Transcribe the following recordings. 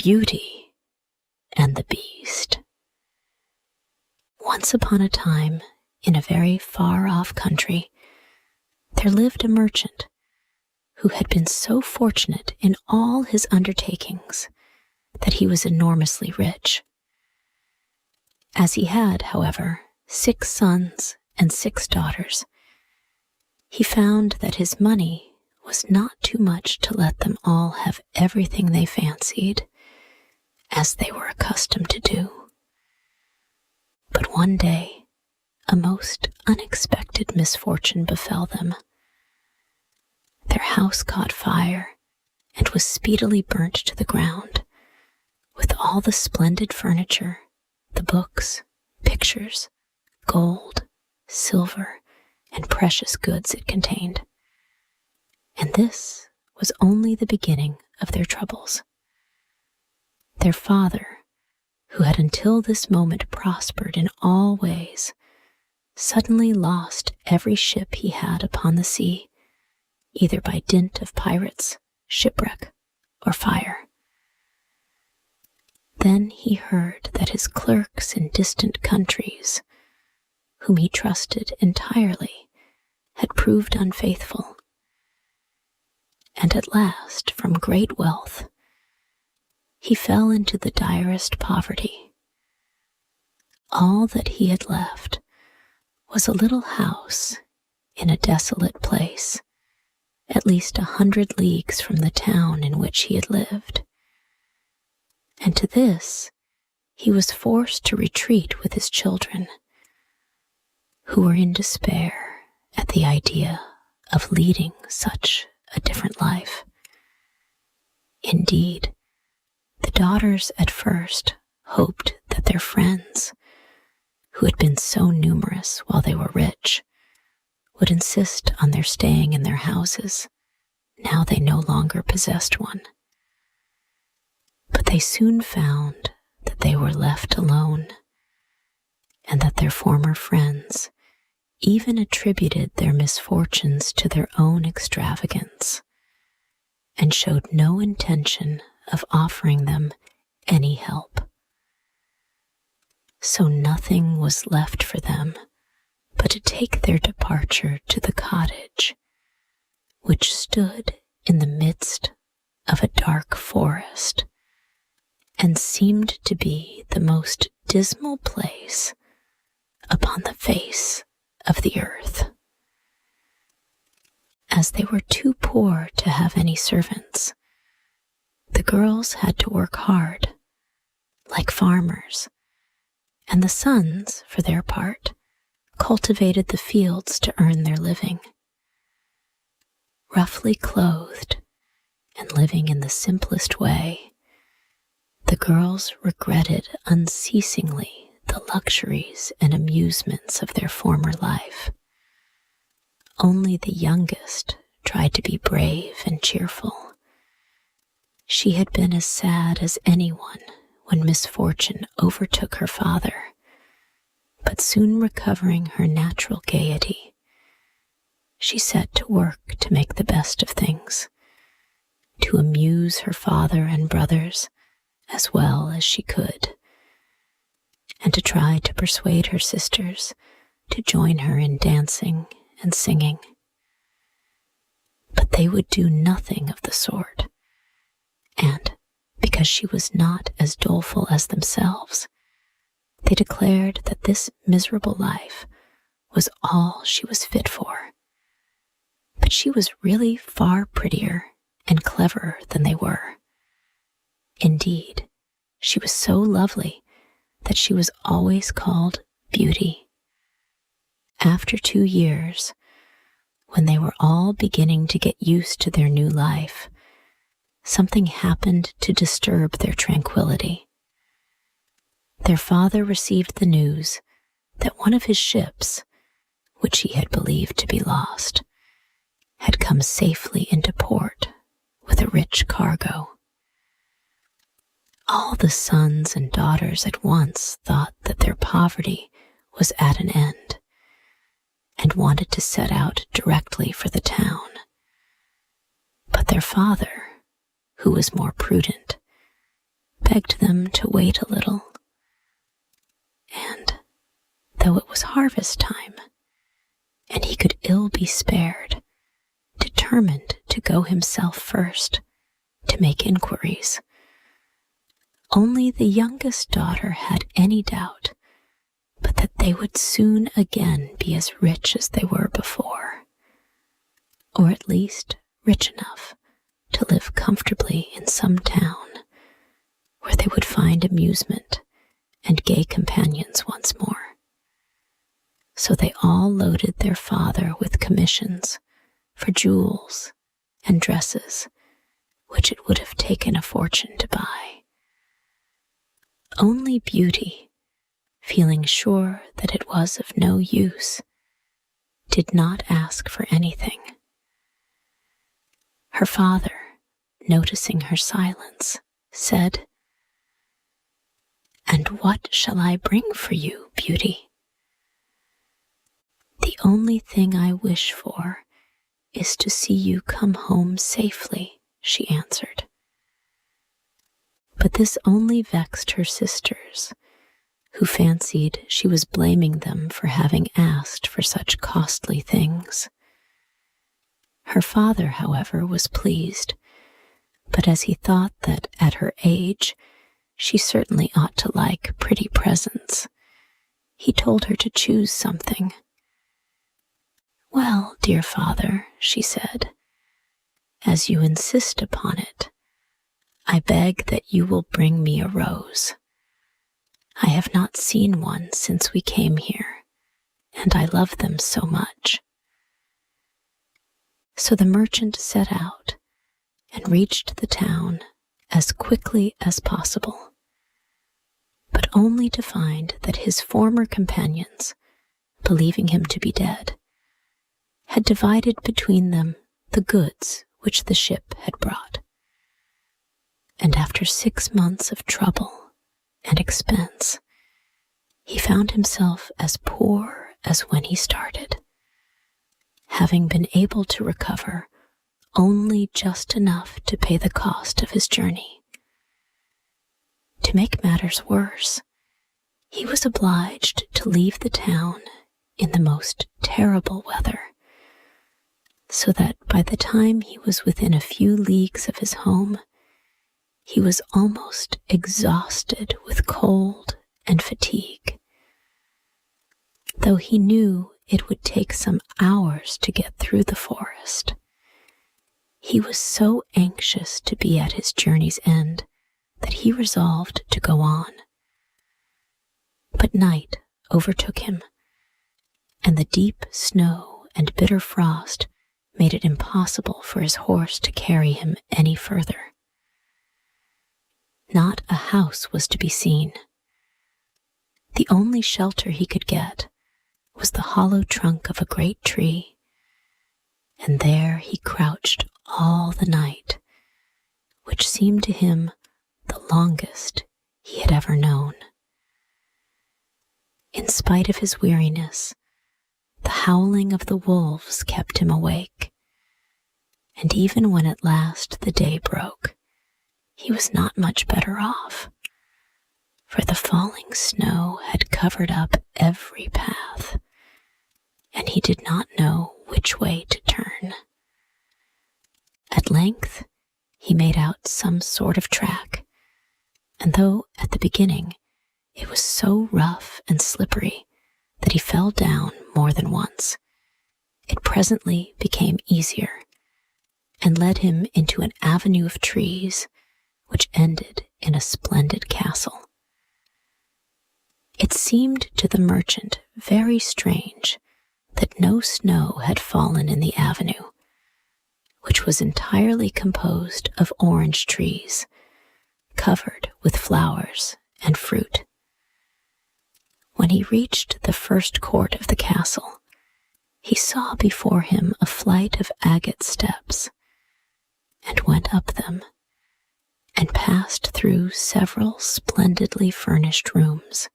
Beauty and the Beast. Once upon a time, in a very far-off country, there lived a merchant who had been so fortunate in all his undertakings that he was enormously rich. As he had, however, 6 sons and 6 daughters, he found that his money was not too much to let them all have everything they fancied, as they were accustomed to do. But one day, a most unexpected misfortune befell them. Their house caught fire and was speedily burnt to the ground, with all the splendid furniture, the books, pictures, gold, silver, and precious goods it contained. And this was only the beginning of their troubles. Their father, who had until this moment prospered in all ways, suddenly lost every ship he had upon the sea, either by dint of pirates, shipwreck, or fire. Then he heard that his clerks in distant countries, whom he trusted entirely, had proved unfaithful. And at last, from great wealth, he fell into the direst poverty. All that he had left was a little house in a desolate place, at least 100 leagues from the town in which he had lived. And to this he was forced to retreat with his children, who were in despair at the idea of leading such a different life. Indeed, the daughters at first hoped that their friends, who had been so numerous while they were rich, would insist on their staying in their houses, now they no longer possessed one. But they soon found that they were left alone, and that their former friends even attributed their misfortunes to their own extravagance, and showed no intention of offering them any help. So nothing was left for them but to take their departure to the cottage, which stood in the midst of a dark forest, and seemed to be the most dismal place upon the face of the earth. As they were too poor to have any servants, the girls had to work hard, like farmers, and the sons, for their part, cultivated the fields to earn their living. Roughly clothed and living in the simplest way, the girls regretted unceasingly the luxuries and amusements of their former life. Only the youngest tried to be brave and cheerful. She had been as sad as anyone when misfortune overtook her father, but soon recovering her natural gaiety, she set to work to make the best of things, to amuse her father and brothers as well as she could, and to try to persuade her sisters to join her in dancing and singing. But they would do nothing of the sort, and because she was not as doleful as themselves, they declared that this miserable life was all she was fit for. But she was really far prettier and cleverer than they were. Indeed, she was so lovely that she was always called Beauty. After 2 years, when they were all beginning to get used to their new life, something happened to disturb their tranquility. Their father received the news that one of his ships, which he had believed to be lost, had come safely into port with a rich cargo. All the sons and daughters at once thought that their poverty was at an end, and wanted to set out directly for the town. But their father, who was more prudent, begged them to wait a little, and though it was harvest time, and he could ill be spared, determined to go himself first to make inquiries. Only the youngest daughter had any doubt but that they would soon again be as rich as they were before, or at least rich enough to live comfortably in some town where they would find amusement and gay companions once more. So they all loaded their father with commissions for jewels and dresses, which it would have taken a fortune to buy. Only Beauty, feeling sure that it was of no use, did not ask for anything. Her father, noticing her silence, said, "And what shall I bring for you, Beauty?" "The only thing I wish for is to see you come home safely," she answered. But this only vexed her sisters, who fancied she was blaming them for having asked for such costly things. Her father, however, was pleased, but as he thought that at her age she certainly ought to like pretty presents, he told her to choose something. "Well, dear father," she said, "as you insist upon it, I beg that you will bring me a rose. I have not seen one since we came here, and I love them so much." So the merchant set out and reached the town as quickly as possible, but only to find that his former companions, believing him to be dead, had divided between them the goods which the ship had brought. And after 6 months of trouble and expense, he found himself as poor as when he started, having been able to recover only just enough to pay the cost of his journey. To make matters worse, he was obliged to leave the town in the most terrible weather, so that by the time he was within a few leagues of his home, he was almost exhausted with cold and fatigue. Though he knew it would take some hours to get through the forest, he was so anxious to be at his journey's end that he resolved to go on. But night overtook him, and the deep snow and bitter frost made it impossible for his horse to carry him any further. Not a house was to be seen. The only shelter he could get was the hollow trunk of a great tree, and there he crouched all the night, which seemed to him the longest he had ever known. In spite of his weariness, the howling of the wolves kept him awake, and even when at last the day broke, he was not much better off, for the falling snow had covered up every path, and he did not know which way to turn. At length, he made out some sort of track, and though at the beginning it was so rough and slippery that he fell down more than once, it presently became easier, and led him into an avenue of trees which ended in a splendid castle. It seemed to the merchant very strange that no snow had fallen in the avenue, which was entirely composed of orange trees, covered with flowers and fruit. When he reached the first court of the castle, he saw before him a flight of agate steps, and went up them, and passed through several splendidly furnished rooms.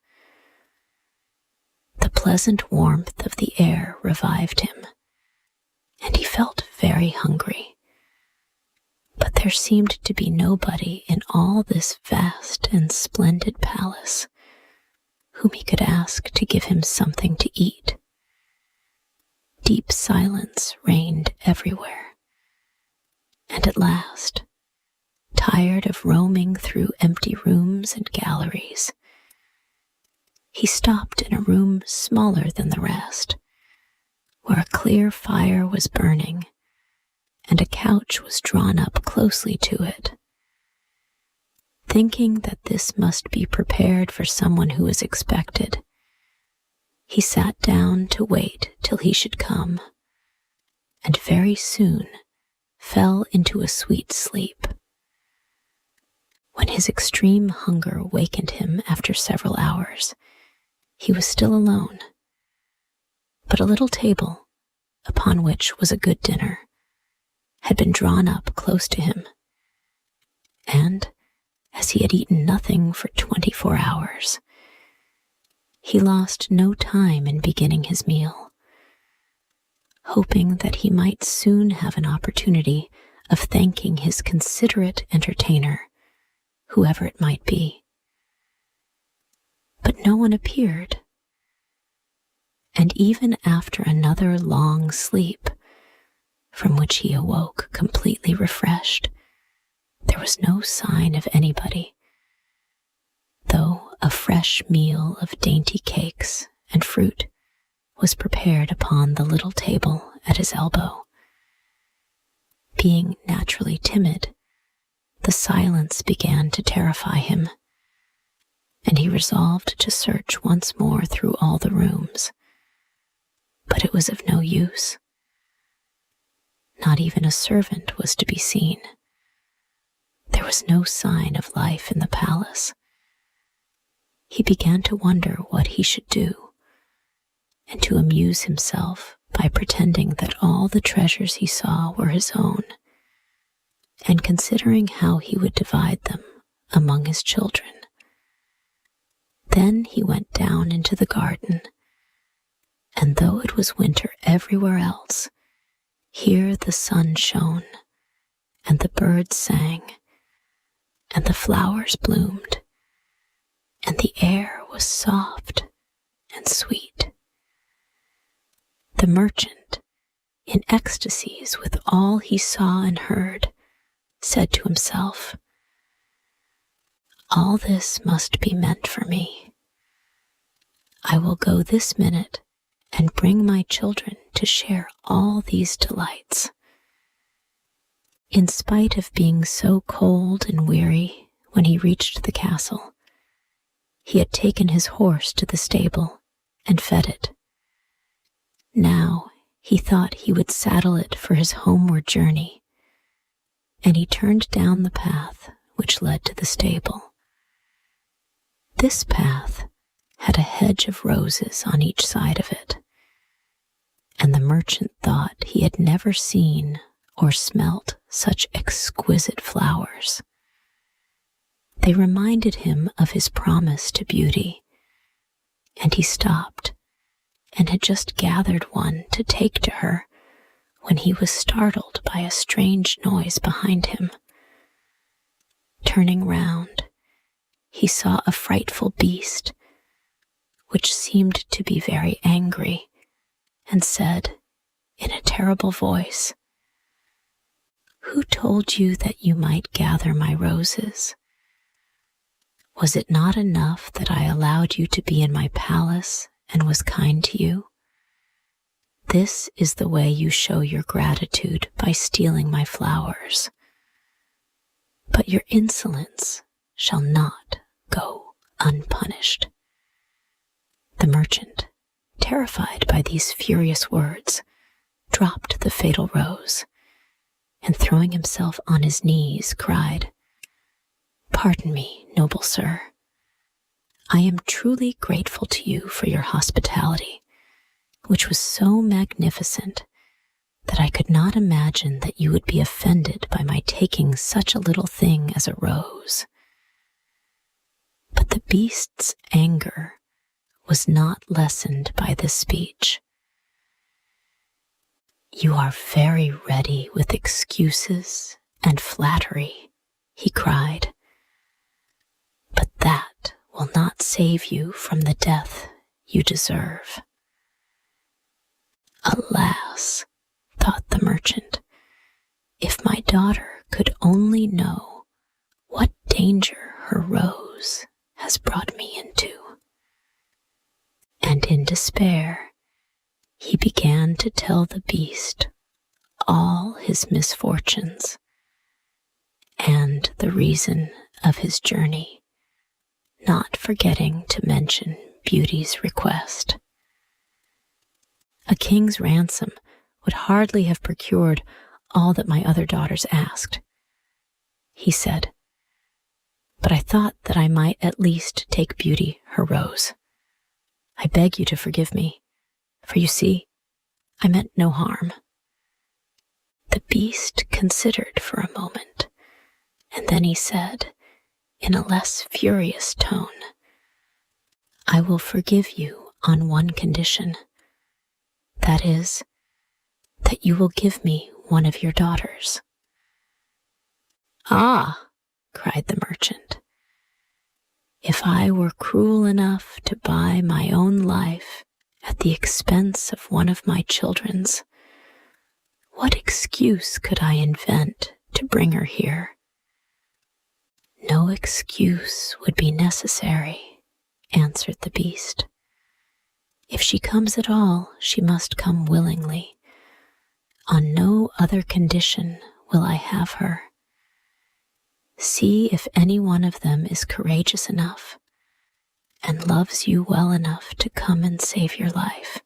The pleasant warmth of the air revived him, and he felt very hungry. But there seemed to be nobody in all this vast and splendid palace whom he could ask to give him something to eat. Deep silence reigned everywhere, and at last, tired of roaming through empty rooms and galleries, he stopped in a room smaller than the rest, where a clear fire was burning and a couch was drawn up closely to it. Thinking that this must be prepared for someone who was expected, he sat down to wait till he should come, and very soon fell into a sweet sleep. When his extreme hunger wakened him after several hours, he was still alone, but a little table, upon which was a good dinner, had been drawn up close to him, and, as he had eaten nothing for 24 hours, he lost no time in beginning his meal, hoping that he might soon have an opportunity of thanking his considerate entertainer, whoever it might be. But no one appeared, and even after another long sleep, from which he awoke completely refreshed, there was no sign of anybody, though a fresh meal of dainty cakes and fruit was prepared upon the little table at his elbow. Being naturally timid, the silence began to terrify him, and he resolved to search once more through all the rooms. But it was of no use. Not even a servant was to be seen. There was no sign of life in the palace. He began to wonder what he should do, and to amuse himself by pretending that all the treasures he saw were his own, and considering how he would divide them among his children. Then he went down into the garden, and though it was winter everywhere else, here the sun shone, and the birds sang, and the flowers bloomed, and the air was soft and sweet. The merchant, in ecstasies with all he saw and heard, said to himself, "All this must be meant for me. I will go this minute and bring my children to share all these delights." In spite of being so cold and weary when he reached the castle, he had taken his horse to the stable and fed it. Now he thought he would saddle it for his homeward journey, and he turned down the path which led to the stable. This path had a hedge of roses on each side of it, and the merchant thought he had never seen or smelt such exquisite flowers. They reminded him of his promise to Beauty, and he stopped and had just gathered one to take to her when he was startled by a strange noise behind him. Turning round, he saw a frightful beast, which seemed to be very angry, and said, in a terrible voice, "Who told you that you might gather my roses? Was it not enough that I allowed you to be in my palace and was kind to you? This is the way you show your gratitude, by stealing my flowers. But your insolence shall not go unpunished." The merchant, terrified by these furious words, dropped the fatal rose, and throwing himself on his knees, cried, "Pardon me, noble sir. I am truly grateful to you for your hospitality, which was so magnificent that I could not imagine that you would be offended by my taking such a little thing as a rose." But the beast's anger was not lessened by this speech. "You are very ready with excuses and flattery, he cried. But that will not save you from the death you deserve. Alas, thought the merchant, if my daughter could only know what danger her rose has brought me into. And in despair, he began to tell the beast all his misfortunes and the reason of his journey, not forgetting to mention Beauty's request. A king's ransom would hardly have procured all that my other daughters asked, he said, but I thought that I might at least take Beauty her rose. I beg you to forgive me, for you see, I meant no harm. The beast considered for a moment, and then he said, in a less furious tone, I will forgive you on one condition. That is, that you will give me one of your daughters. Ah, cried the merchant, if I were cruel enough to buy my own life at the expense of one of my children's, what excuse could I invent to bring her here? No excuse would be necessary, answered the beast. If she comes at all, she must come willingly. On no other condition will I have her. See if any one of them is courageous enough and loves you well enough to come and save your life.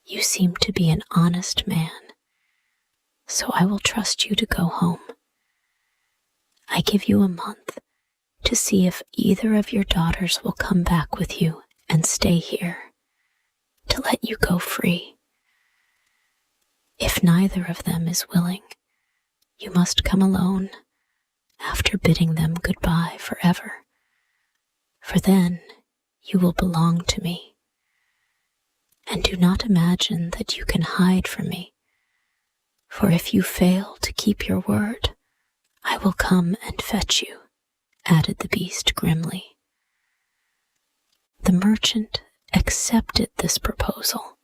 You seem to be an honest man, so I will trust you to go home. I give you a month to see if either of your daughters will come back with you and stay here, to let you go free. If neither of them is willing, you must come alone, after bidding them goodbye forever, for then you will belong to me. And do not imagine that you can hide from me, for if you fail to keep your word, I will come and fetch you, added the beast grimly. The merchant accepted this proposal,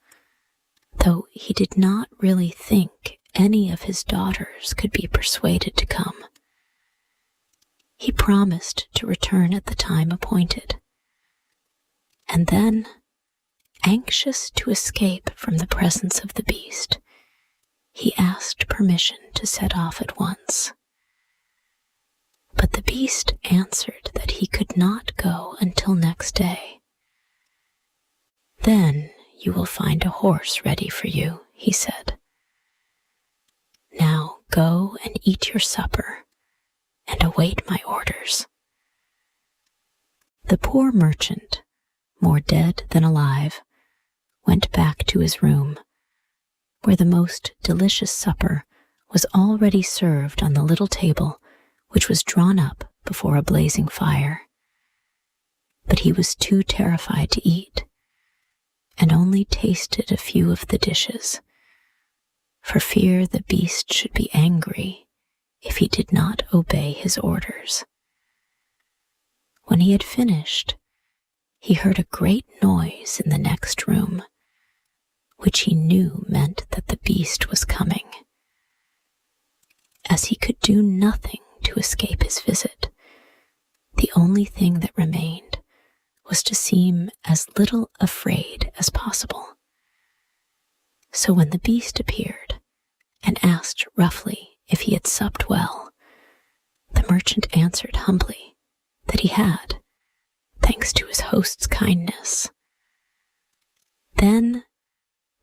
though he did not really think any of his daughters could be persuaded to come. He promised to return at the time appointed, and then, anxious to escape from the presence of the beast, he asked permission to set off at once. But the beast answered that he could not go until next day. Then you will find a horse ready for you, he said. Now go and eat your supper and await my orders. The poor merchant, more dead than alive, went back to his room, where the most delicious supper was already served on the little table which was drawn up before a blazing fire. But he was too terrified to eat, and only tasted a few of the dishes, for fear the beast should be angry if he did not obey his orders. When he had finished, he heard a great noise in the next room, which he knew meant that the beast was coming. As he could do nothing to escape his visit, the only thing that remained was to seem as little afraid as possible. So when the beast appeared and asked roughly if he had supped well, the merchant answered humbly that he had, thanks to his host's kindness. Then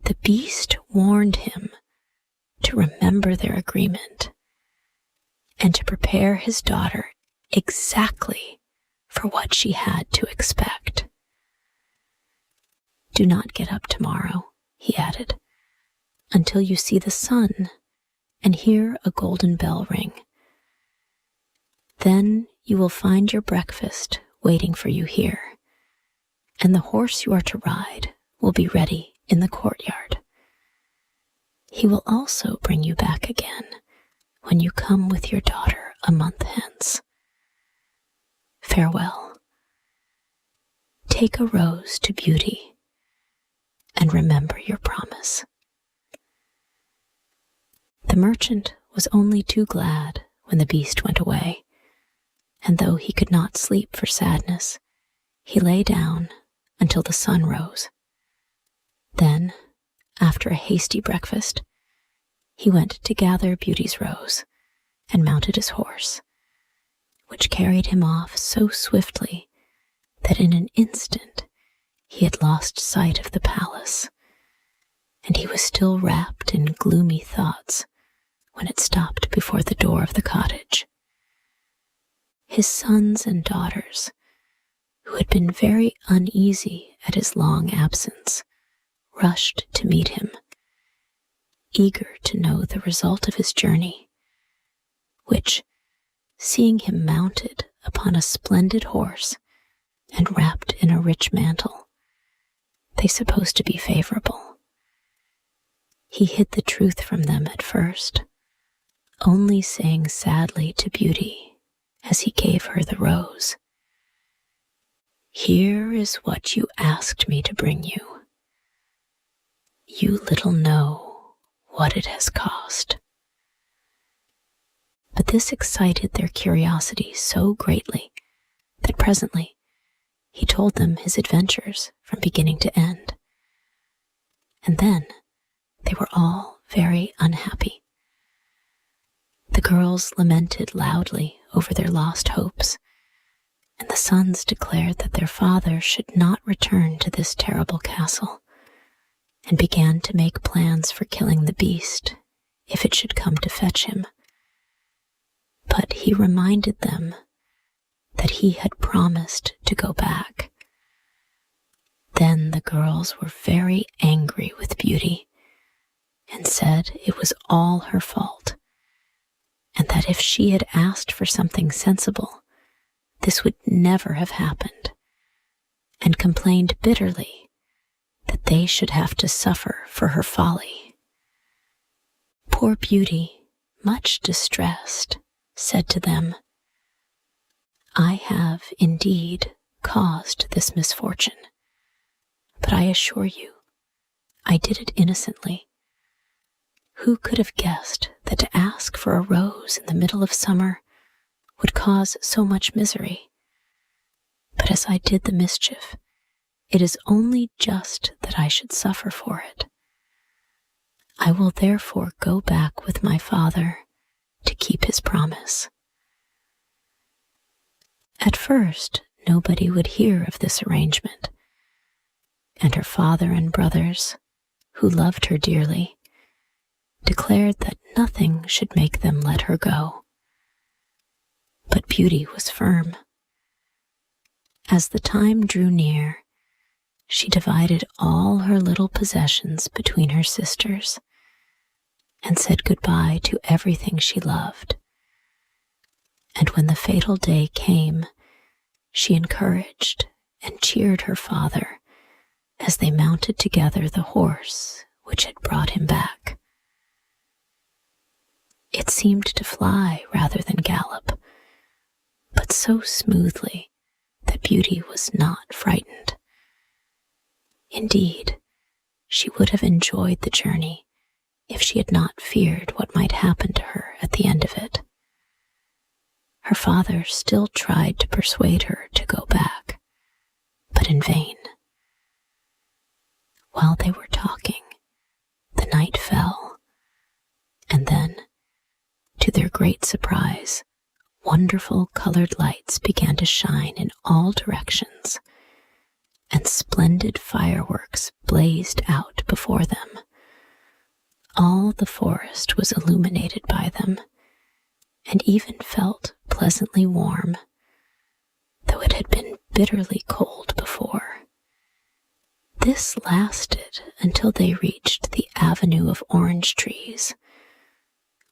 the beast warned him to remember their agreement and to prepare his daughter exactly for what she had to expect. Do not get up tomorrow, he added, until you see the sun and hear a golden bell ring. Then you will find your breakfast waiting for you here, and the horse you are to ride will be ready in the courtyard. He will also bring you back again when you come with your daughter a month hence. Farewell. Take a rose to Beauty, and remember your promise." The merchant was only too glad when the beast went away, and though he could not sleep for sadness, he lay down until the sun rose. Then, after a hasty breakfast, he went to gather Beauty's rose and mounted his horse, which carried him off so swiftly that in an instant he had lost sight of the palace, and he was still wrapped in gloomy thoughts when it stopped before the door of the cottage. His sons and daughters, who had been very uneasy at his long absence, rushed to meet him, eager to know the result of his journey, which, seeing him mounted upon a splendid horse and wrapped in a rich mantle, they supposed to be favorable. He hid the truth from them at first, only saying sadly to Beauty as he gave her the rose, "Here is what you asked me to bring you. You little know what it has cost." But this excited their curiosity so greatly that presently he told them his adventures from beginning to end. And then they were all very unhappy. The girls lamented loudly over their lost hopes, and the sons declared that their father should not return to this terrible castle, and began to make plans for killing the beast if it should come to fetch him. But he reminded them that he had promised to go back. Then the girls were very angry with Beauty and said it was all her fault, and that if she had asked for something sensible, this would never have happened, and complained bitterly that they should have to suffer for her folly. Poor Beauty, much distressed, said to them, "I have indeed caused this misfortune, but I assure you, I did it innocently. Who could have guessed that to ask for a rose in the middle of summer would cause so much misery? But as I did the mischief, it is only just that I should suffer for it. I will therefore go back with my father to keep his promise." At first, nobody would hear of this arrangement, and her father and brothers, who loved her dearly, declared that nothing should make them let her go. But Beauty was firm. As the time drew near, she divided all her little possessions between her sisters and said goodbye to everything she loved. And when the fatal day came, she encouraged and cheered her father as they mounted together the horse which had brought him back. It seemed to fly rather than gallop, but so smoothly that Beauty was not frightened. Indeed, she would have enjoyed the journey if she had not feared what might happen to her at the end of it. Her father still tried to persuade her to go back, but in vain. While they were talking, the night fell, and then, to their great surprise, wonderful colored lights began to shine in all directions, and splendid fireworks blazed out before them. All the forest was illuminated by them, and even felt pleasantly warm, though it had been bitterly cold before. This lasted until they reached the avenue of orange trees,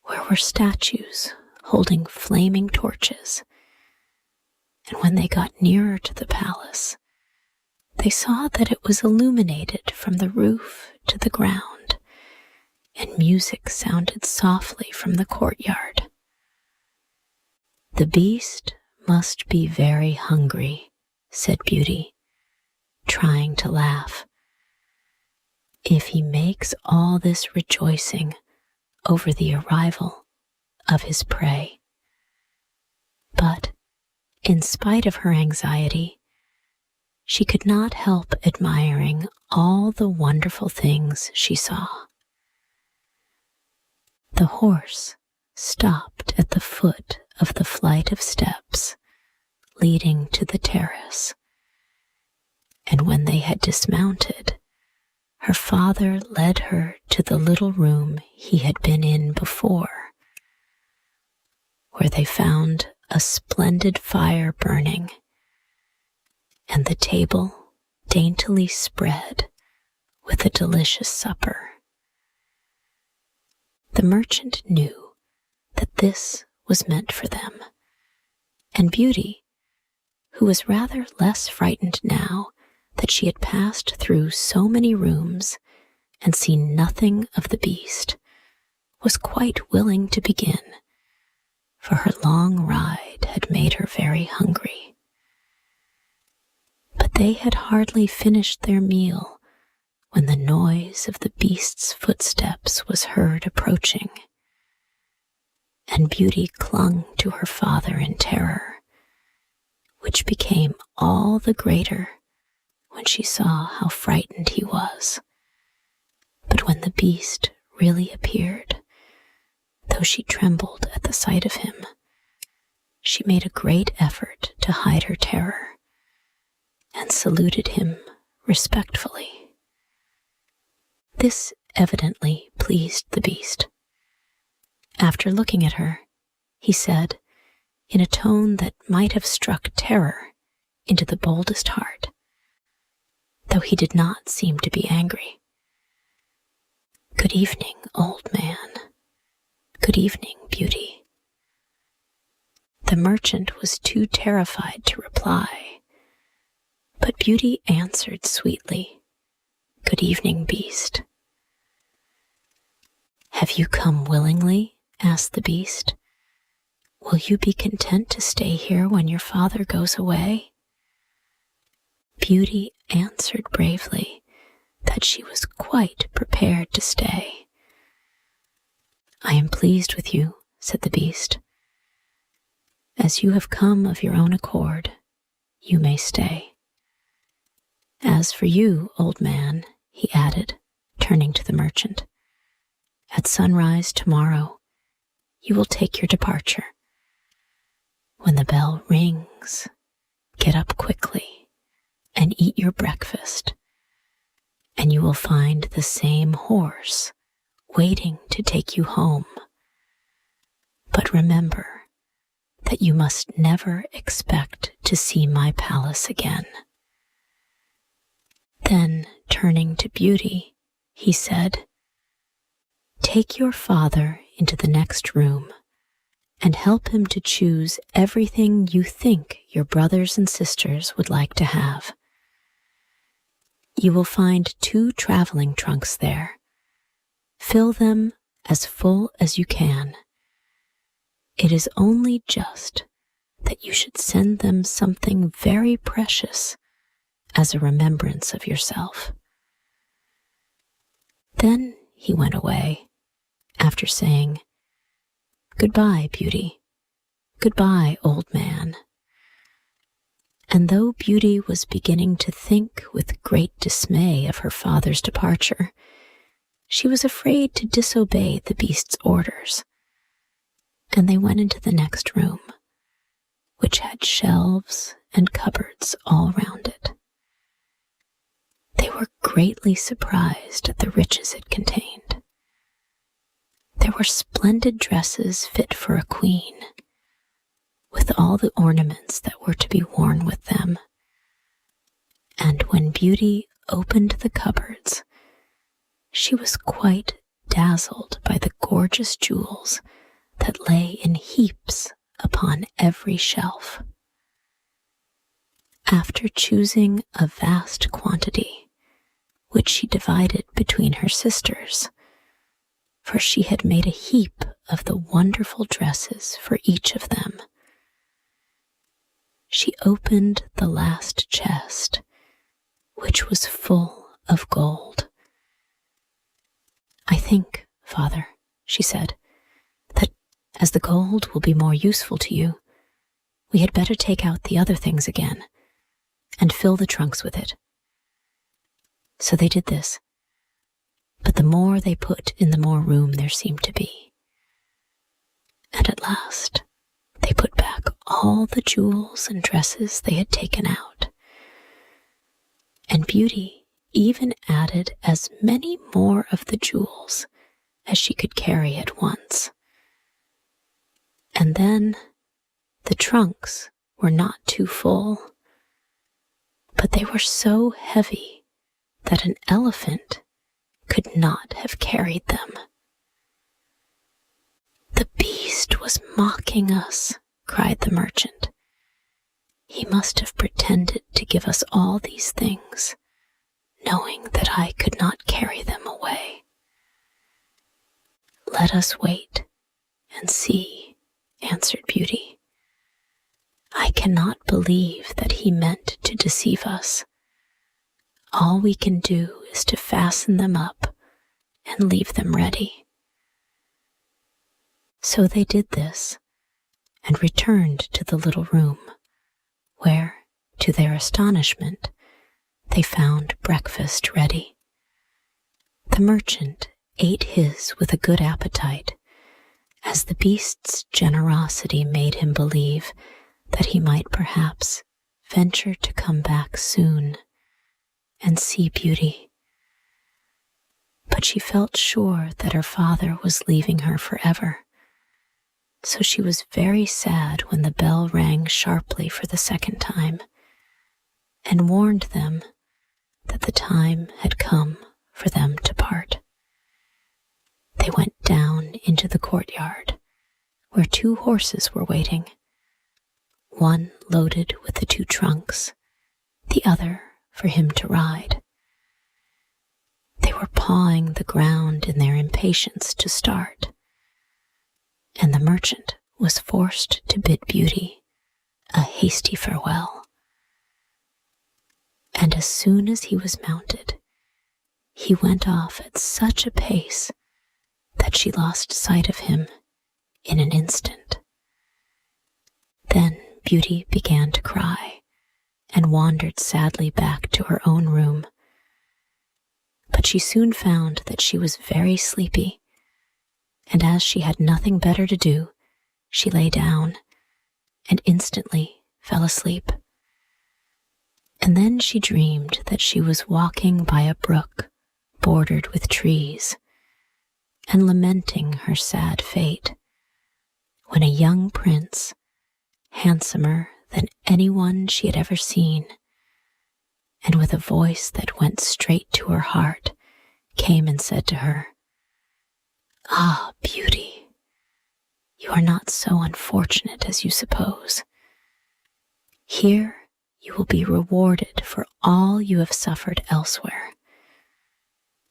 where were statues holding flaming torches, and when they got nearer to the palace, they saw that it was illuminated from the roof to the ground, and music sounded softly from the courtyard. "The beast must be very hungry," said Beauty, trying to laugh, "if he makes all this rejoicing over the arrival of his prey." But, in spite of her anxiety, she could not help admiring all the wonderful things she saw. The horse stopped at the foot of the flight of steps leading to the terrace, and when they had dismounted, her father led her to the little room he had been in before, where they found a splendid fire burning and the table daintily spread with a delicious supper. The merchant knew that this was meant for them, and Beauty, who was rather less frightened now that she had passed through so many rooms and seen nothing of the beast, was quite willing to begin, for her long ride had made her very hungry. But they had hardly finished their meal when the noise of the beast's footsteps was heard approaching, and Beauty clung to her father in terror, which became all the greater when she saw how frightened he was. But when the beast really appeared, though she trembled at the sight of him, she made a great effort to hide her terror and saluted him respectfully. This evidently pleased the beast. After looking at her, he said, in a tone that might have struck terror into the boldest heart, though he did not seem to be angry, "Good evening, old man. Good evening, Beauty." The merchant was too terrified to reply, but Beauty answered sweetly, "Good evening, beast." "Have you come willingly?" asked the beast. "Will you be content to stay here when your father goes away?" Beauty answered bravely that she was quite prepared to stay. "I am pleased with you," said the beast. "As you have come of your own accord, you may stay. As for you, old man," he added, turning to the merchant, "at sunrise tomorrow you will take your departure. When the bell rings, get up quickly and eat your breakfast, and you will find the same horse waiting to take you home. But remember that you must never expect to see my palace again." Then, turning to Beauty, he said, "Take your father into the next room and help him to choose everything you think your brothers and sisters would like to have. You will find 2 traveling trunks there. Fill them as full as you can. It is only just that you should send them something very precious as a remembrance of yourself." Then he went away, after saying, "Goodbye, Beauty. Goodbye, old man." And though Beauty was beginning to think with great dismay of her father's departure, she was afraid to disobey the beast's orders, and they went into the next room, which had shelves and cupboards all round it. They were greatly surprised at the riches it contained. There were splendid dresses fit for a queen, with all the ornaments that were to be worn with them. And when Beauty opened the cupboards, she was quite dazzled by the gorgeous jewels that lay in heaps upon every shelf. After choosing a vast quantity, which she divided between her sisters, for she had made a heap of the wonderful dresses for each of them. She opened the last chest, which was full of gold. "I think, Father," she said, "that as the gold will be more useful to you, we had better take out the other things again and fill the trunks with it." So they did this, but the more they put in, the more room there seemed to be. And at last, they put back all the jewels and dresses they had taken out. And Beauty even added as many more of the jewels as she could carry at once. And then the trunks were not too full, but they were so heavy that an elephant could not have carried them. "The beast was mocking us," cried the merchant. "He must have pretended to give us all these things, knowing that I could not carry them away." "Let us wait and see," answered Beauty. "I cannot believe that he meant to deceive us. All we can do is to fasten them up and leave them ready." So they did this and returned to the little room, where, to their astonishment, they found breakfast ready. The merchant ate his with a good appetite, as the beast's generosity made him believe that he might perhaps venture to come back soon and see Beauty. But she felt sure that her father was leaving her forever, so she was very sad when the bell rang sharply for the second time and warned them that the time had come for them to part. They went down into the courtyard, where 2 horses were waiting, one loaded with the 2 trunks, the other for him to ride. They were pawing the ground in their impatience to start, and the merchant was forced to bid Beauty a hasty farewell. And as soon as he was mounted, he went off at such a pace that she lost sight of him in an instant. Then Beauty began to cry and wandered sadly back to her own room. But she soon found that she was very sleepy, and as she had nothing better to do, she lay down and instantly fell asleep. And then she dreamed that she was walking by a brook bordered with trees and lamenting her sad fate, when a young prince, handsomer than anyone she had ever seen, and with a voice that went straight to her heart, came and said to her, "Ah, Beauty, you are not so unfortunate as you suppose. Here you will be rewarded for all you have suffered elsewhere.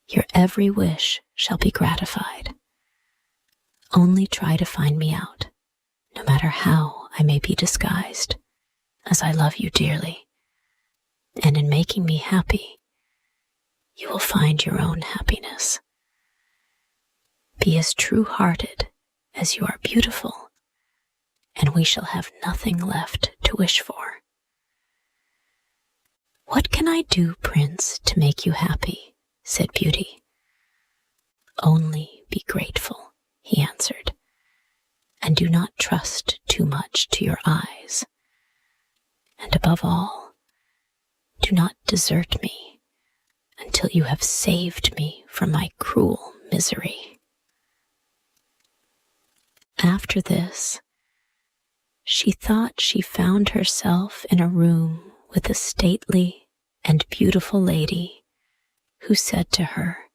Your every wish shall be gratified. Only try to find me out, no matter how I may be disguised, as I love you dearly, and in making me happy, you will find your own happiness. Be as true-hearted as you are beautiful, and we shall have nothing left to wish for." "What can I do, Prince, to make you happy?" said Beauty. "Only be grateful," he answered, "and do not trust too much to your eyes. And above all, do not desert me until you have saved me from my cruel misery." After this, she thought she found herself in a room with a stately and beautiful lady who said to her,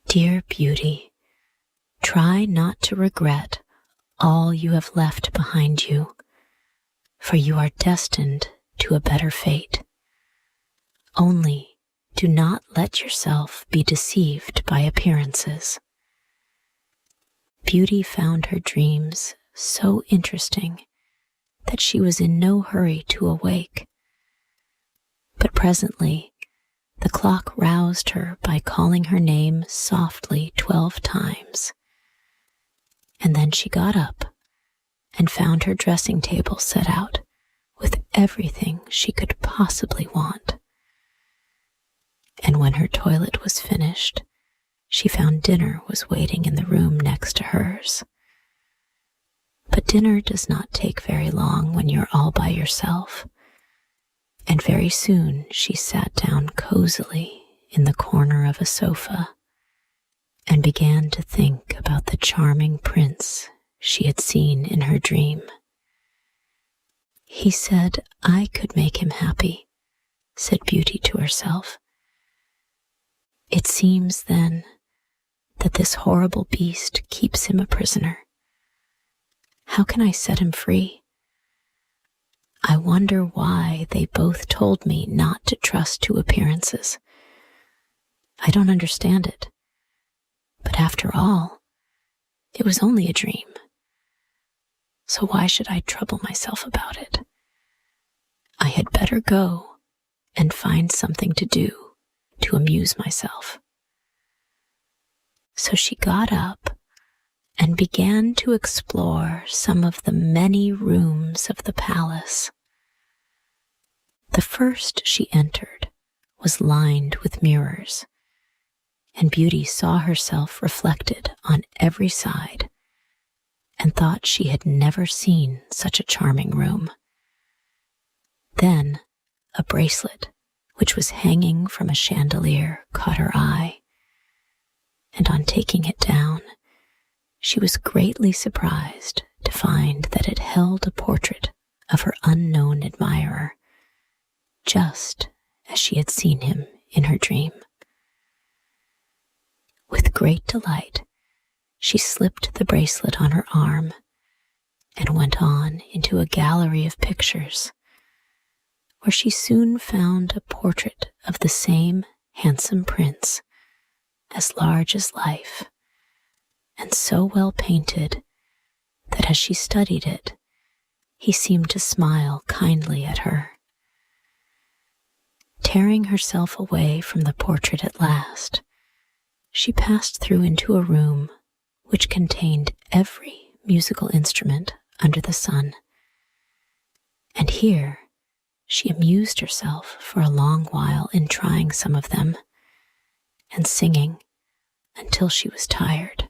"Dear Beauty, try not to regret all you have left behind you, for you are destined to a better fate. Only do not let yourself be deceived by appearances. Beauty found her dreams so interesting that she was in no hurry to awake. But presently, the clock roused her by calling her name softly 12 times. And then she got up and found her dressing table set out with everything she could possibly want. And when her toilet was finished, she found dinner was waiting in the room next to hers. But dinner does not take very long when you're all by yourself, and very soon she sat down cozily in the corner of a sofa and began to think about the charming prince she had seen in her dream. He said I could make him happy, said Beauty to herself. It seems, then, that this horrible beast keeps him a prisoner. How can I set him free? I wonder why they both told me not to trust to appearances. I don't understand it. But after all, it was only a dream. So why should I trouble myself about it? I had better go and find something to do to amuse myself. So she got up and began to explore some of the many rooms of the palace. The first she entered was lined with mirrors, and Beauty saw herself reflected on every side and thought she had never seen such a charming room. Then a bracelet, which was hanging from a chandelier, caught her eye, and on taking it down, she was greatly surprised to find that it held a portrait of her unknown admirer, just as she had seen him in her dream. With great delight, she slipped the bracelet on her arm and went on into a gallery of pictures, where she soon found a portrait of the same handsome prince, as large as life, and so well painted that as she studied it, he seemed to smile kindly at her. Tearing herself away from the portrait at last, she passed through into a room which contained every musical instrument under the sun, and here she amused herself for a long while in trying some of them and singing until she was tired.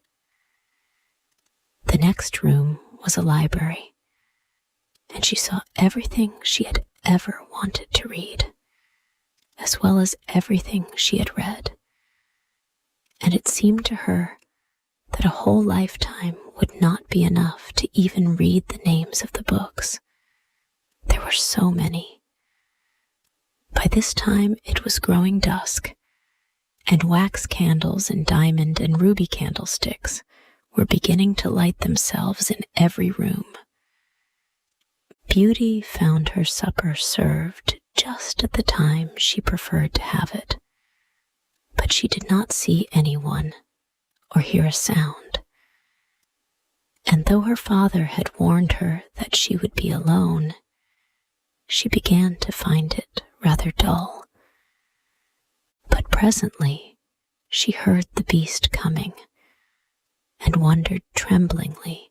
The next room was a library, and she saw everything she had ever wanted to read, as well as everything she had read, and it seemed to her that a whole lifetime would not be enough to even read the names of the books. There were so many. By this time it was growing dusk, and wax candles and diamond and ruby candlesticks were beginning to light themselves in every room. Beauty found her supper served just at the time she preferred to have it, but she did not see anyone or hear a sound. And though her father had warned her that she would be alone, she began to find it rather dull. But presently she heard the beast coming, and wondered tremblingly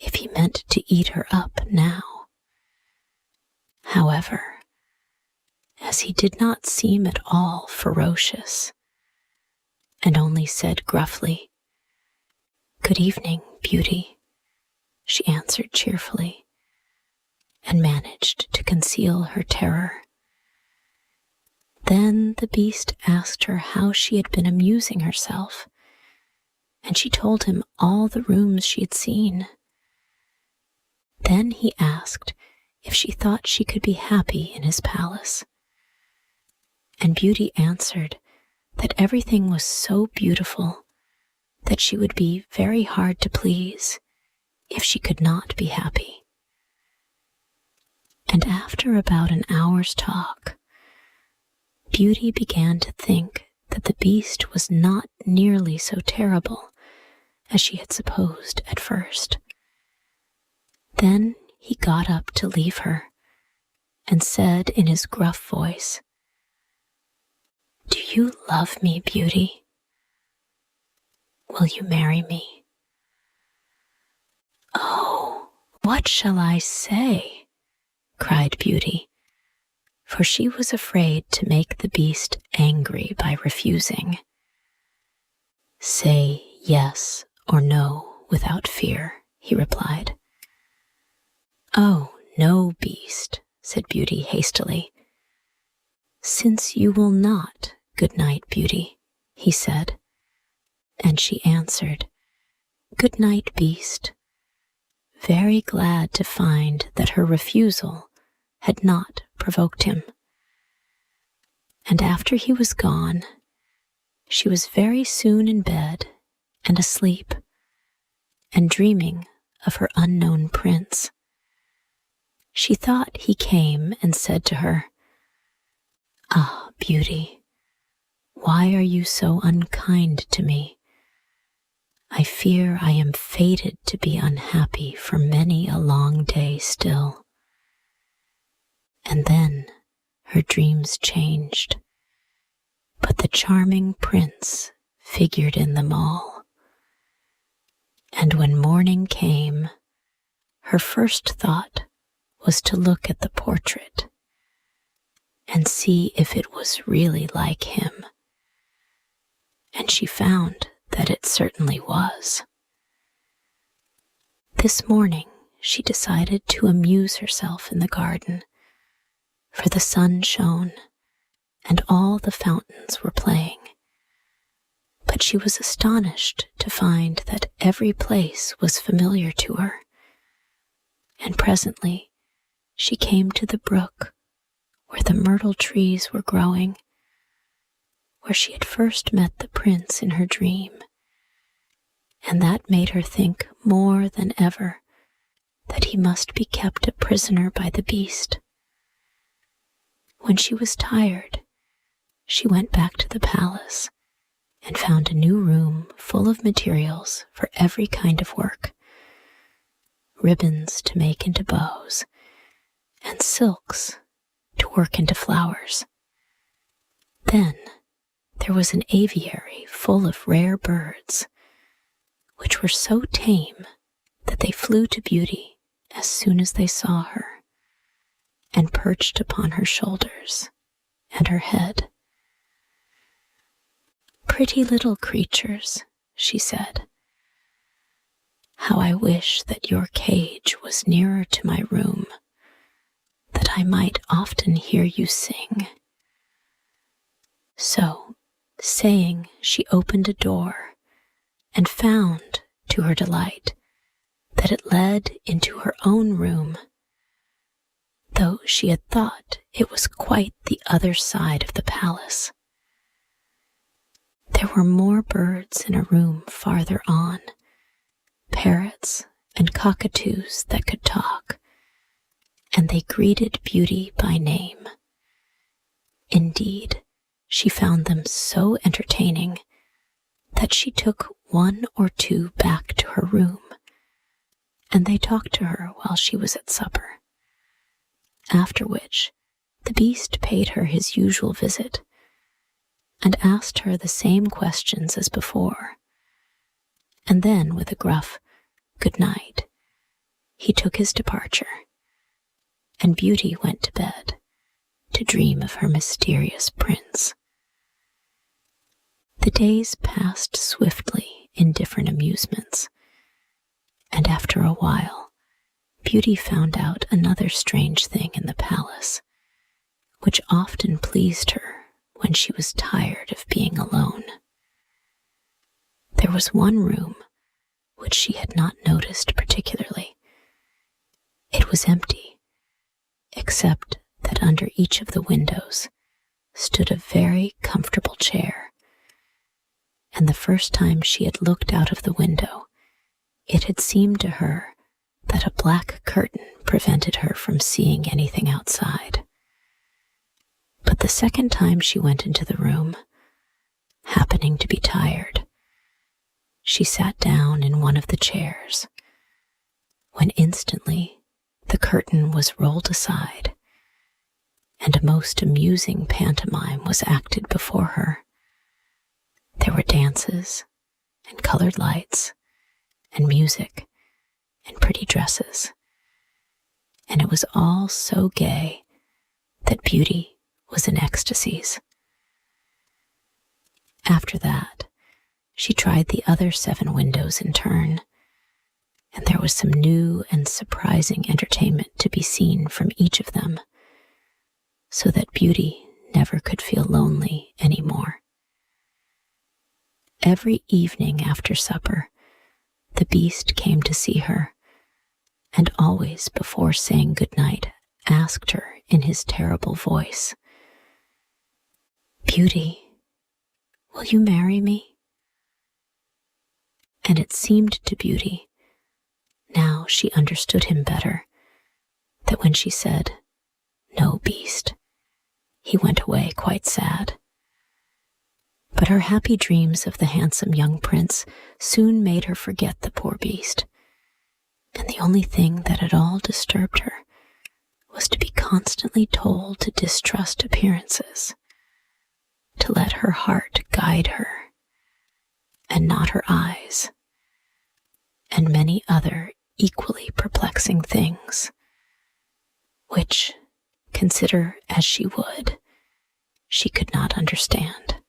if he meant to eat her up now. However, as he did not seem at all ferocious, and only said gruffly, "Good evening, Beauty," she answered cheerfully, and managed to conceal her terror. Then the beast asked her how she had been amusing herself, and she told him all the rooms she had seen. Then he asked if she thought she could be happy in his palace, and Beauty answered that everything was so beautiful that she would be very hard to please if she could not be happy. And after about an hour's talk, Beauty began to think that the beast was not nearly so terrible as she had supposed at first. Then he got up to leave her and said in his gruff voice, "Do you love me, Beauty? Will you marry me?" "Oh, what shall I say?" cried Beauty, for she was afraid to make the beast angry by refusing. "Say yes or no without fear," he replied. "Oh, no, beast," said Beauty hastily. "Since you will not, good night, Beauty," he said. And she answered, "Good night, beast," very glad to find that her refusal had not provoked him. And after he was gone, she was very soon in bed and asleep, and dreaming of her unknown prince. She thought he came and said to her, "Ah, Beauty, why are you so unkind to me? I fear I am fated to be unhappy for many a long day still." And then her dreams changed, but the charming prince figured in them all. And when morning came, her first thought was to look at the portrait and see if it was really like him. And she found that it certainly was. This morning she decided to amuse herself in the garden, for the sun shone and all the fountains were playing. But she was astonished to find that every place was familiar to her, and presently she came to the brook where the myrtle trees were growing, where she had first met the prince in her dream, and that made her think more than ever that he must be kept a prisoner by the beast. When she was tired, she went back to the palace and found a new room full of materials for every kind of work, ribbons to make into bows, and silks to work into flowers. Then there was an aviary full of rare birds, which were so tame that they flew to Beauty as soon as they saw her, and perched upon her shoulders and her head. "Pretty little creatures," she said, "how I wish that your cage was nearer to my room, that I might often hear you sing." So, saying, she opened a door and found, to her delight, that it led into her own room, though she had thought it was quite the other side of the palace. There were more birds in a room farther on, parrots and cockatoos that could talk, and they greeted Beauty by name. Indeed, she found them so entertaining that she took one or two back to her room, and they talked to her while she was at supper. After which, the beast paid her his usual visit, and asked her the same questions as before, and then, with a gruff "good night," he took his departure, and Beauty went to bed to dream of her mysterious prince. The days passed swiftly in different amusements, and after a while, Beauty found out another strange thing in the palace, which often pleased her when she was tired of being alone. There was one room which she had not noticed particularly. It was empty, except that under each of the windows stood a very comfortable chair, and the first time she had looked out of the window, it had seemed to her that a black curtain prevented her from seeing anything outside. But the second time she went into the room, happening to be tired, she sat down in one of the chairs, when instantly the curtain was rolled aside, and a most amusing pantomime was acted before her. There were dances, and colored lights, and music, and pretty dresses, and it was all so gay that Beauty was in ecstasies. After that, she tried the other 7 windows in turn, and there was some new and surprising entertainment to be seen from each of them, so that Beauty never could feel lonely any more. Every evening after supper, the Beast came to see her, and always before saying goodnight asked her in his terrible voice, "Beauty, will you marry me?" And it seemed to Beauty, now she understood him better, that when she said, "No, Beast," he went away quite sad. But her happy dreams of the handsome young prince soon made her forget the poor Beast, and the only thing that at all disturbed her was to be constantly told to distrust appearances, to let her heart guide her, and not her eyes, and many other equally perplexing things, which, consider as she would, she could not understand.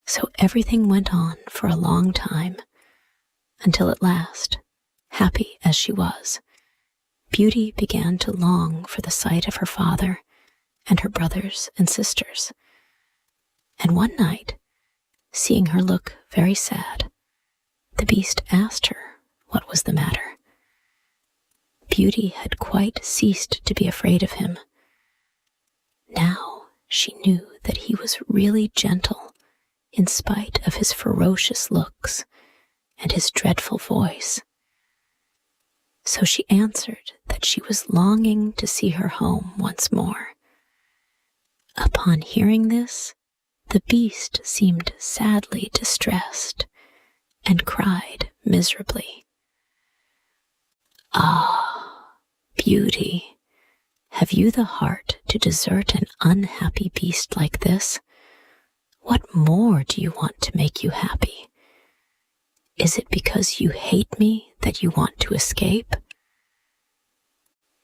So everything went on for a long time, until at last, happy as she was, Beauty began to long for the sight of her father and her brothers and sisters. And one night, seeing her look very sad, the Beast asked her what was the matter. Beauty had quite ceased to be afraid of him. Now she knew that he was really gentle in spite of his ferocious looks and his dreadful voice. So she answered that she was longing to see her home once more. Upon hearing this, the Beast seemed sadly distressed and cried miserably, "Ah, Beauty, have you the heart to desert an unhappy beast like this? What more do you want to make you happy? Is it because you hate me that you want to escape?"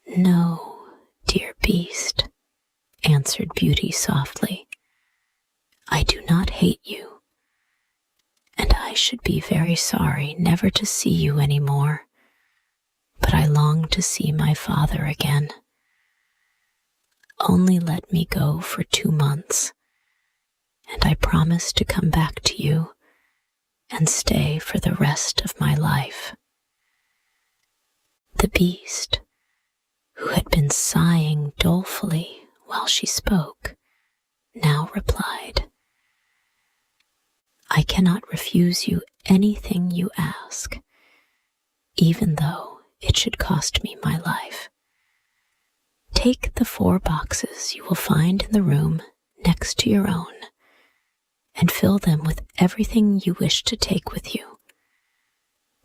"No, dear Beast," answered Beauty softly. "I do not hate you, and I should be very sorry never to see you any more, but I long to see my father again. Only let me go for 2 months, and I promise to come back to you and stay for the rest of my life." The Beast, who had been sighing dolefully while she spoke, now replied, "I cannot refuse you anything you ask, even though it should cost me my life. Take the 4 boxes you will find in the room next to your own, and fill them with everything you wish to take with you.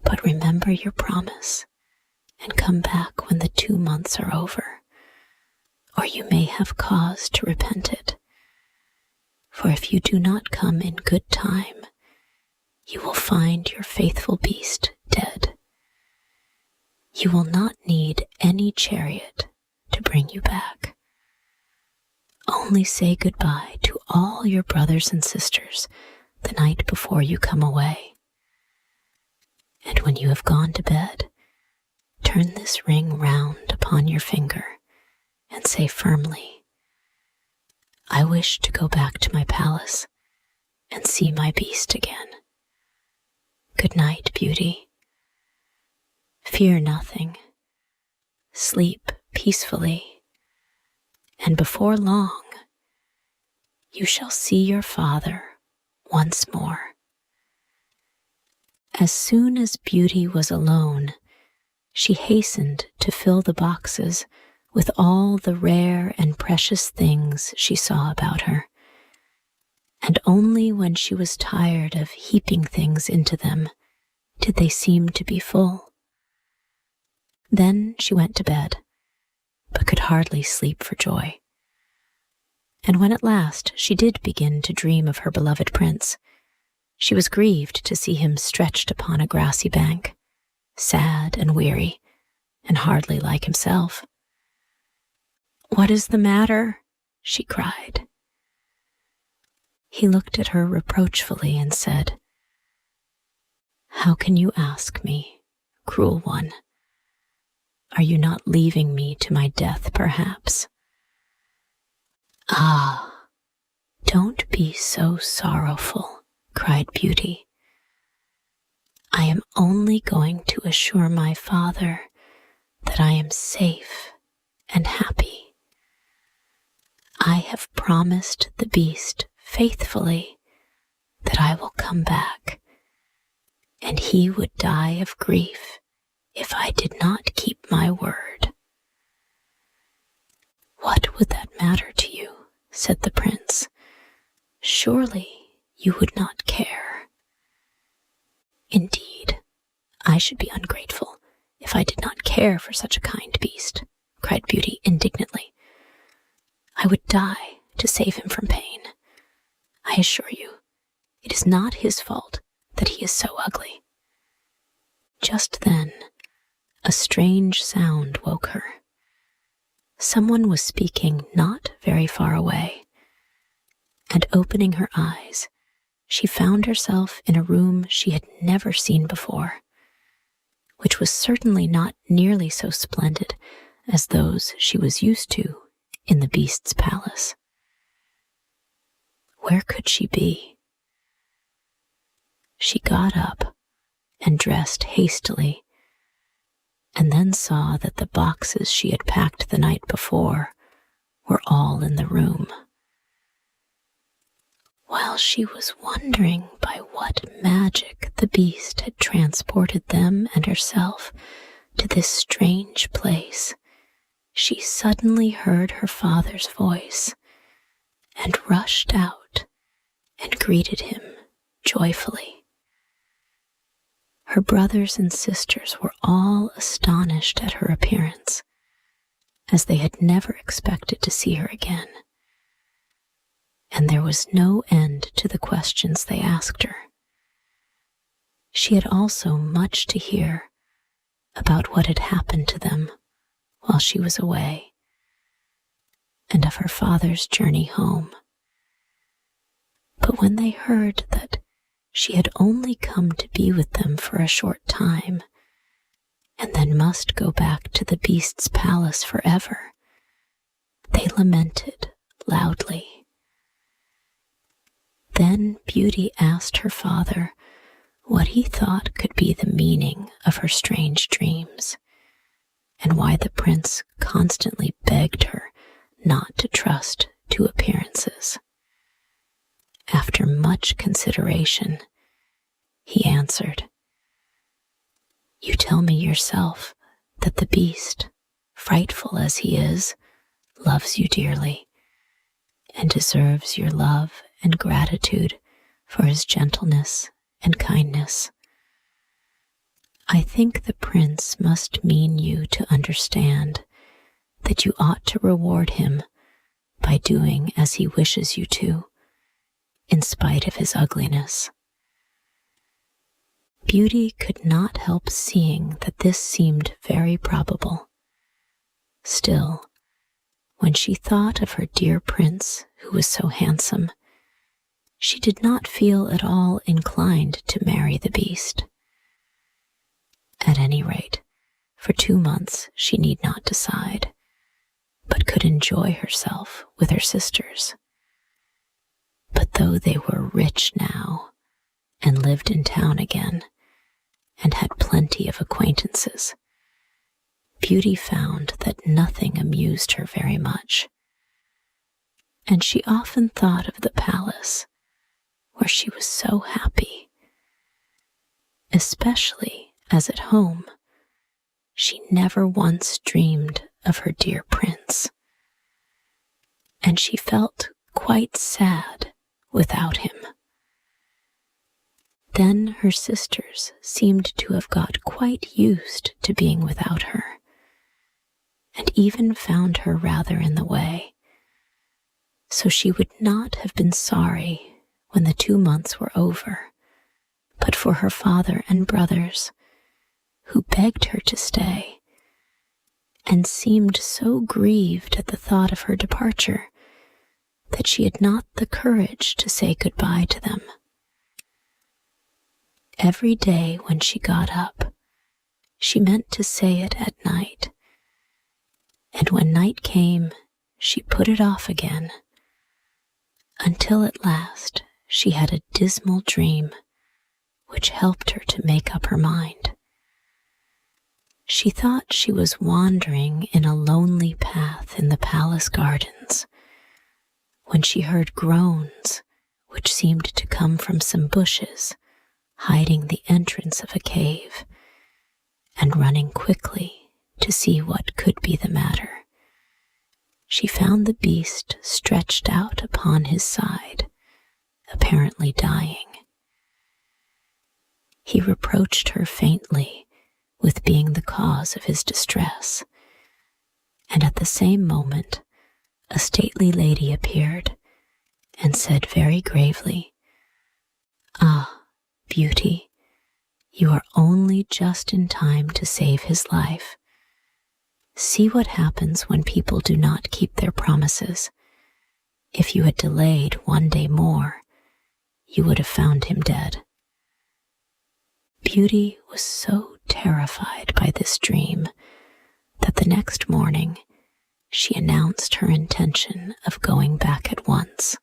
But remember your promise, and come back when the 2 months are over, or you may have cause to repent it. For if you do not come in good time, you will find your faithful Beast dead. You will not need any chariot to bring you back. Only say goodbye to all your brothers and sisters the night before you come away. And when you have gone to bed, turn this ring round upon your finger and say firmly, 'I wish to go back to my palace and see my Beast again. Good night, Beauty. Fear nothing. Sleep peacefully, and before long you shall see your father once more.' As soon as Beauty was alone, she hastened to fill the boxes with all the rare and precious things she saw about her, and only when she was tired of heaping things into them did they seem to be full. Then she went to bed, but could hardly sleep for joy. And when at last she did begin to dream of her beloved prince, she was grieved to see him stretched upon a grassy bank, sad and weary, and hardly like himself. "What is the matter?" she cried. He looked at her reproachfully and said, "How can you ask me, cruel one? Are you not leaving me to my death, perhaps?" "Ah, don't be so sorrowful," cried Beauty. "I am only going to assure my father that I am safe and happy. I have promised the beast faithfully that I will come back, and he would die of grief if I did not keep my word." "What would that matter to you?" said the prince. "Surely you would not care." "Indeed, I should be ungrateful if I did not care for such a kind beast," cried Beauty indignantly. "I would die to save him from pain. I assure you, it is not his fault that he is so ugly." Just then, a strange sound woke her. Someone was speaking not very far away, and opening her eyes, she found herself in a room she had never seen before, which was certainly not nearly so splendid as those she was used to in the beast's palace. Where could she be? She got up and dressed hastily, and then saw that the boxes she had packed the night before were all in the room. While she was wondering by what magic the beast had transported them and herself to this strange place, she suddenly heard her father's voice and rushed out and greeted him joyfully. Her brothers and sisters were all astonished at her appearance, as they had never expected to see her again, and there was no end to the questions they asked her. She had also much to hear about what had happened to them while she was away, and of her father's journey home. But when they heard that she had only come to be with them for a short time, and then must go back to the beast's palace forever, they lamented loudly. Then Beauty asked her father what he thought could be the meaning of her strange dreams, and why the prince constantly begged her not to trust to appearances. After much consideration, he answered, "You tell me yourself that the beast, frightful as he is, loves you dearly, and deserves your love and gratitude for his gentleness and kindness. I think the prince must mean you to understand that you ought to reward him by doing as he wishes you to, in spite of his ugliness." Beauty could not help seeing that this seemed very probable. Still, when she thought of her dear prince, who was so handsome, she did not feel at all inclined to marry the beast. At any rate, for 2 months she need not decide, but could enjoy herself with her sisters. But though they were rich now, and lived in town again, and had plenty of acquaintances, Beauty found that nothing amused her very much, and she often thought of the palace where she was so happy. Especially as at home, she never once dreamed of her dear prince, and she felt quite sad without him. Then her sisters seemed to have got quite used to being without her, and even found her rather in the way, so she would not have been sorry when the 2 months were over, but for her father and brothers, who begged her to stay, and seemed so grieved at the thought of her departure that she had not the courage to say goodbye to them. Every day when she got up, she meant to say it at night, and when night came, she put it off again, until at last she had a dismal dream which helped her to make up her mind. She thought she was wandering in a lonely path in the palace gardens when she heard groans which seemed to come from some bushes hiding the entrance of a cave, and running quickly to see what could be the matter, she found the beast stretched out upon his side, apparently dying. He reproached her faintly with being the cause of his distress, and at the same moment a stately lady appeared and said very gravely, "Ah, Beauty, you are only just in time to save his life. See what happens when people do not keep their promises. If you had delayed 1 day more, you would have found him dead." Beauty was so terrified by this dream that the next morning she announced her intention of going back at once,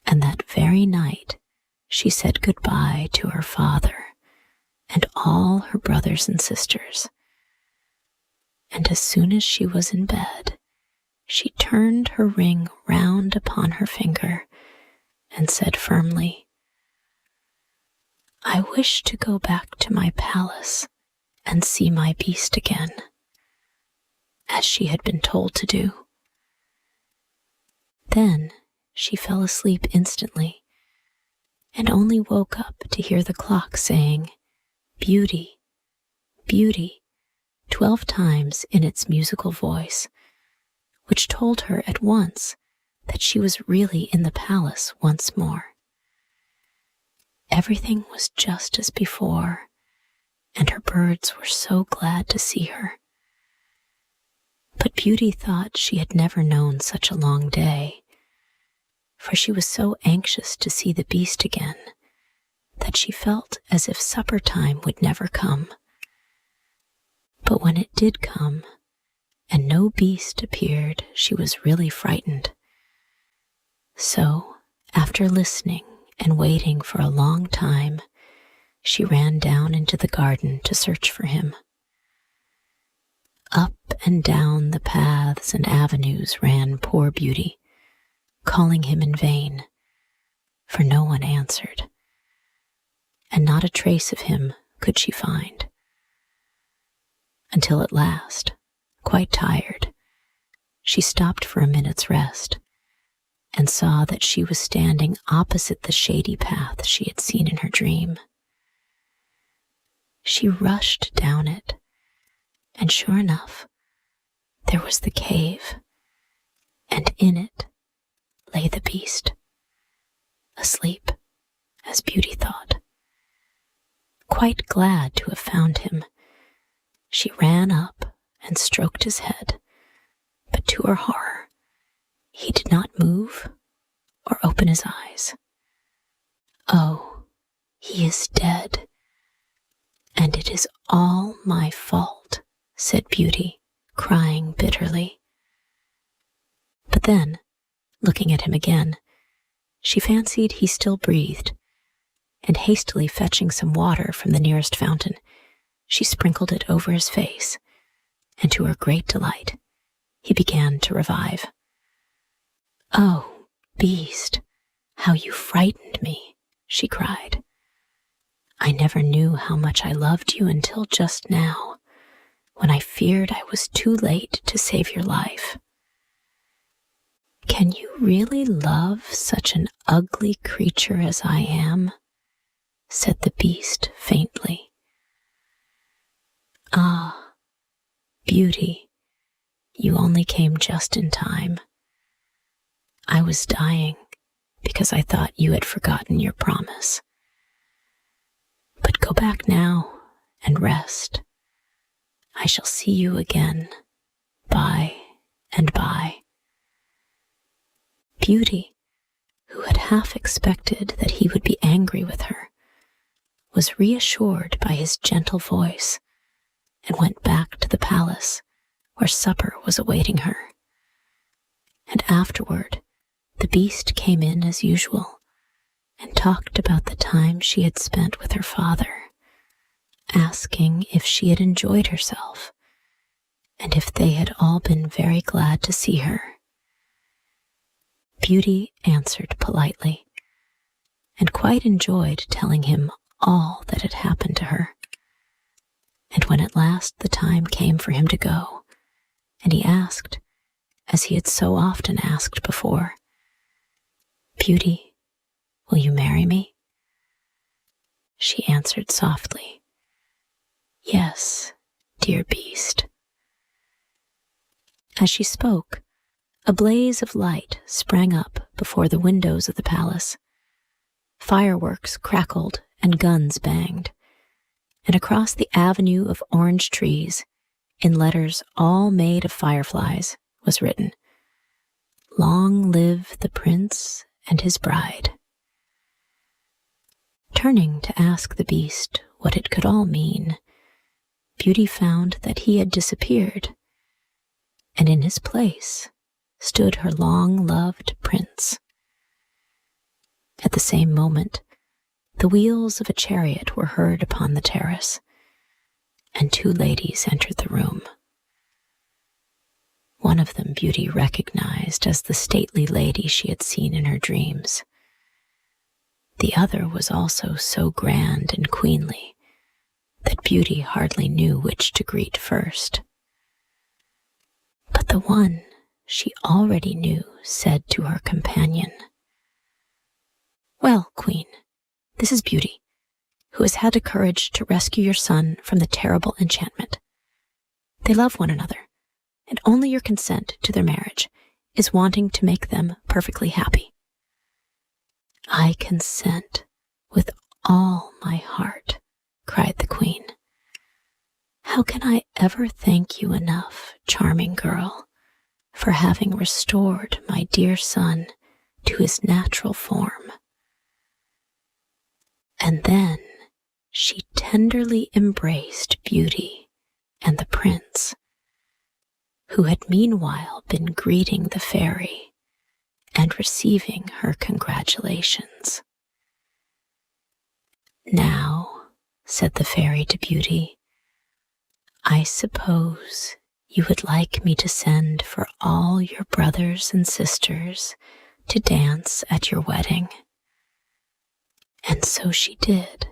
and that very night she said goodbye to her father and all her brothers and sisters. And as soon as she was in bed, she turned her ring round upon her finger and said firmly, "I wish to go back to my palace and see my beast again," as she had been told to do. Then she fell asleep instantly, and only woke up to hear the clock saying, "Beauty, Beauty," 12 times in its musical voice, which told her at once that she was really in the palace once more. Everything was just as before, and her birds were so glad to see her. But Beauty thought she had never known such a long day, for she was so anxious to see the beast again that she felt as if supper time would never come. But when it did come, and no beast appeared, she was really frightened. So, after listening and waiting for a long time, she ran down into the garden to search for him. Up and down the paths and avenues ran poor Beauty, calling him in vain, for no one answered, and not a trace of him could she find, until at last, quite tired, she stopped for a minute's rest, and saw that she was standing opposite the shady path she had seen in her dream. She rushed down it, and sure enough, there was the cave, and in it lay the beast, asleep, as Beauty thought. Quite glad to have found him, she ran up and stroked his head, but to her horror, he did not move or open his eyes. "Oh, he is dead, and it is all my fault," said Beauty, crying bitterly. But then, looking at him again, she fancied he still breathed, and hastily fetching some water from the nearest fountain, she sprinkled it over his face, and to her great delight, he began to revive. "Oh, beast, how you frightened me," she cried. "I never knew how much I loved you until just now, when I feared I was too late to save your life. "Can you really love such an ugly creature as I am?" said the beast faintly. "Ah, Beauty, you only came just in time. I was dying because I thought you had forgotten your promise. But go back now and rest. I shall see you again by and by." Beauty, who had half expected that he would be angry with her, was reassured by his gentle voice and went back to the palace where supper was awaiting her. And afterward, the beast came in as usual and talked about the time she had spent with her father, asking if she had enjoyed herself and if they had all been very glad to see her. Beauty answered politely and quite enjoyed telling him all that had happened to her. And when at last the time came for him to go, and he asked, as he had so often asked before, "Beauty, will you marry me?" she answered softly, "Yes, dear beast." As she spoke, a blaze of light sprang up before the windows of the palace. Fireworks crackled and guns banged, and across the avenue of orange trees, in letters all made of fireflies, was written, "Long live the prince and his bride." Turning to ask the beast what it could all mean, Beauty found that he had disappeared, and in his place stood her long-loved prince. At the same moment, the wheels of a chariot were heard upon the terrace, and two ladies entered the room. One of them Beauty recognized as the stately lady she had seen in her dreams. The other was also so grand and queenly that Beauty hardly knew which to greet first. But the one she already knew said to her companion, "Well, Queen, this is Beauty, who has had the courage to rescue your son from the terrible enchantment. They love one another, and only your consent to their marriage is wanting to make them perfectly happy." "I consent with all my heart," cried the Queen. "How can I ever thank you enough, charming girl, for having restored my dear son to his natural form?" And then she tenderly embraced Beauty and the prince, who had meanwhile been greeting the fairy and receiving her congratulations. "Now," said the fairy to Beauty, "I suppose you would like me to send for all your brothers and sisters to dance at your wedding." And so she did,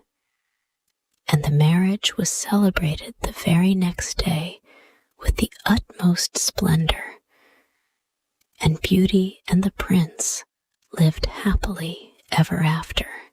and the marriage was celebrated the very next day with the utmost splendor, and Beauty and the prince lived happily ever after.